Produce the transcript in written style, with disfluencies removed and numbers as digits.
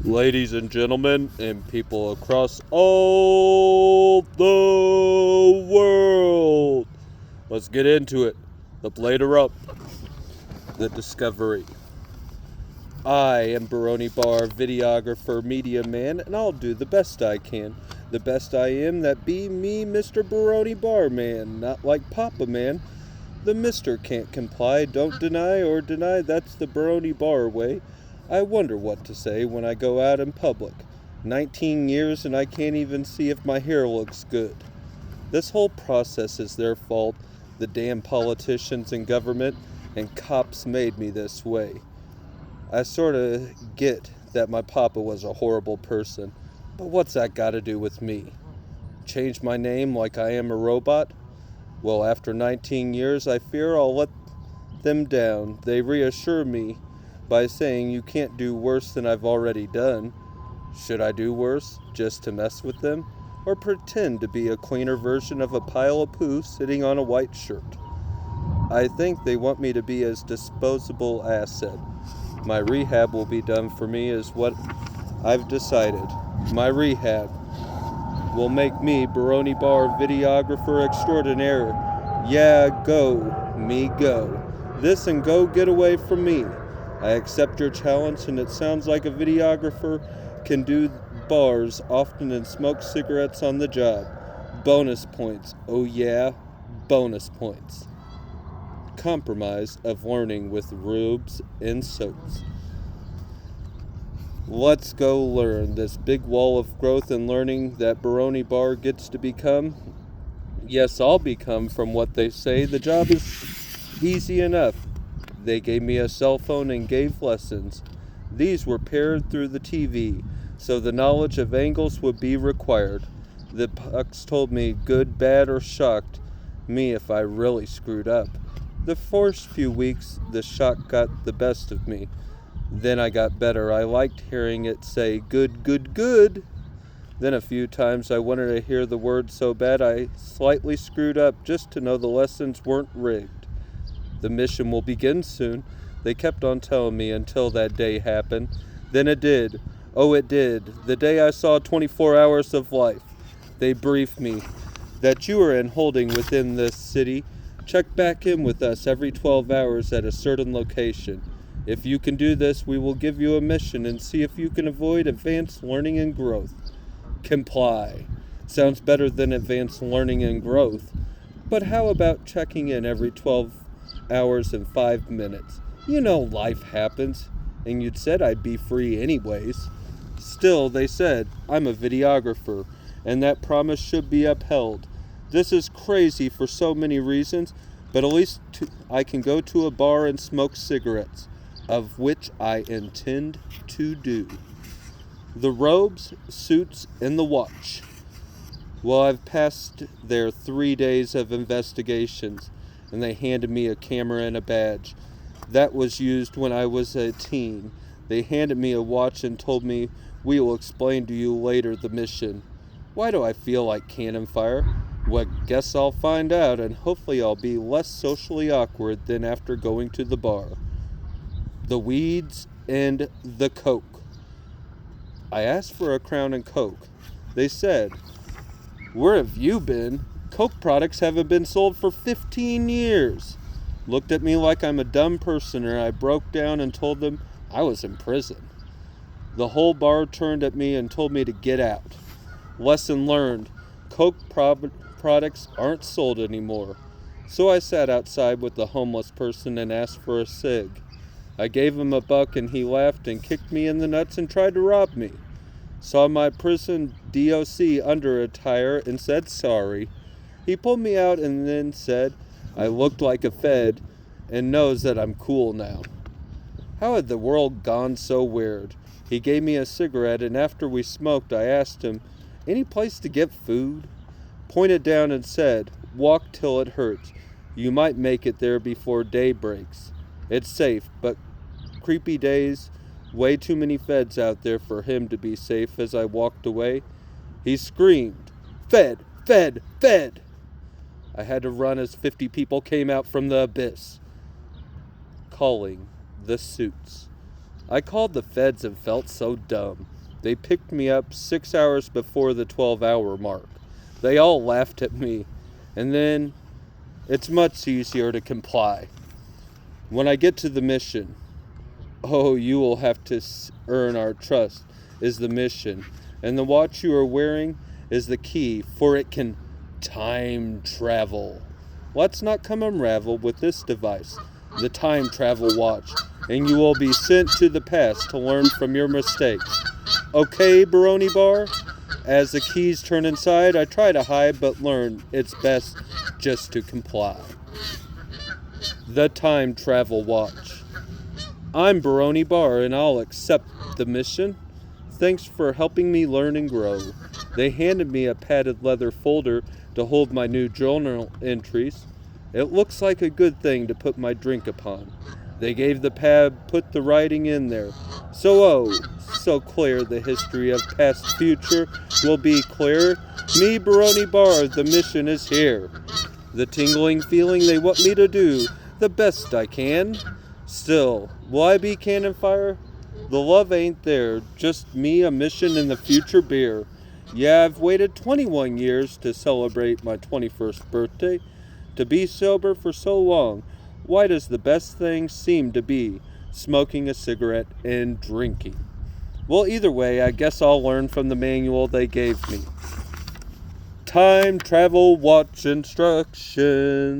Ladies and gentlemen, and people across all the world, let's get into it. The Blader Up, the Discovery. I am Baroni Bar, videographer, media man, and I'll do the best I can. The best I am, that be me, Mr. Baroni Bar Man, not like Papa Man. The Mister can't comply, don't deny or deny, that's the Baroni Bar way. I wonder what to say when I go out in public. 19 years and I can't even see if my hair looks good. This whole process is their fault. The damn politicians and government and cops made me this way. I sorta get that my papa was a horrible person, but what's that gotta do with me? Change my name like I am a robot? Well, after 19 years, I fear I'll let them down. They reassure me by saying you can't do worse than I've already done. Should I do worse, just to mess with them? Or pretend to be a cleaner version of a pile of poo sitting on a white shirt? I think they want me to be a disposable asset. My rehab will be done for me is what I've decided. My rehab will make me Baroni Bar videographer extraordinaire. Yeah, go, me go. This and go get away from me. I accept your challenge, and it sounds like a videographer can do bars often and smoke cigarettes on the job. Bonus points. Oh yeah, bonus points. Compromise of learning with rubes and soaps. Let's go learn this big wall of growth and learning that Baroni Bar gets to become. Yes, I'll become from what they say. The job is easy enough. They gave me a cell phone and gave lessons. These were paired through the TV, so the knowledge of angles would be required. The pucks told me good, bad, or shocked me if I really screwed up. The first few weeks, the shock got the best of me. Then I got better. I liked hearing it say, good, good, good. Then a few times I wanted to hear the word so bad I slightly screwed up just to know the lessons weren't rigged. The mission will begin soon. They kept on telling me until that day happened. Then it did. Oh, it did. The day I saw 24 hours of life. They briefed me that you are in holding within this city. Check back in with us every 12 hours at a certain location. If you can do this, we will give you a mission and see if you can avoid advanced learning and growth. Comply. Sounds better than advanced learning and growth. But how about checking in every 12 hours and 5 minutes? You know life happens, and you'd said I'd be free anyways. Still, they said, I'm a videographer, and that promise should be upheld. This is crazy for so many reasons, but at least I can go to a bar and smoke cigarettes, of which I intend to do. The robes, suits, and the watch. Well, I've passed their 3 days of investigations, and they handed me a camera and a badge. That was used when I was a teen. They handed me a watch and told me, we will explain to you later the mission. Why do I feel like cannon fire? Well, guess I'll find out, and hopefully I'll be less socially awkward than after going to the bar. The weeds and the coke. I asked for a Crown and Coke. They said, where have you been? Coke products haven't been sold for 15 years. Looked at me like I'm a dumb person, and I broke down and told them I was in prison. The whole bar turned at me and told me to get out. Lesson learned. Coke products aren't sold anymore. So I sat outside with the homeless person and asked for a cig. I gave him $1 and he laughed and kicked me in the nuts and tried to rob me. Saw my prison DOC under attire and said sorry. He pulled me out and then said I looked like a Fed and knows that I'm cool now. How had the world gone so weird? He gave me a cigarette, and after we smoked I asked him, any place to get food? Pointed down and said, walk till it hurts. You might make it there before day breaks. It's safe, but creepy days, way too many feds out there for him to be safe. As I walked away, he screamed, Fed, Fed, Fed! I had to run as 50 people came out from the abyss, calling the suits. I called the feds and felt so dumb. They picked me up 6 hours before the 12-hour mark. They all laughed at me, and then it's much easier to comply. When I get to the mission, "Oh, you will have to earn our trust," is the mission, and the watch you are wearing is the key, for it can time travel. Let's not come unravel with this device, the time travel watch, and you will be sent to the past to learn from your mistakes. Okay, Baroni Bar? As the keys turn inside, I try to hide, but learn it's best just to comply. The Time Travel Watch. I'm Baroni Bar, and I'll accept the mission. Thanks for helping me learn and grow. They handed me a padded leather folder to hold my new journal entries. It looks like a good thing to put my drink upon. They gave the pad, put the writing in there. So clear the history of past future will be clear. Me, Baroni Bar, the mission is here. The tingling feeling they want me to do the best I can. Still, will I be cannon fire? The love ain't there, just me, a mission, in the future beer. Yeah, I've waited 21 years to celebrate my 21st birthday. To be sober for so long, why does the best thing seem to be smoking a cigarette and drinking? Well, either way, I guess I'll learn from the manual they gave me. Time travel watch instructions.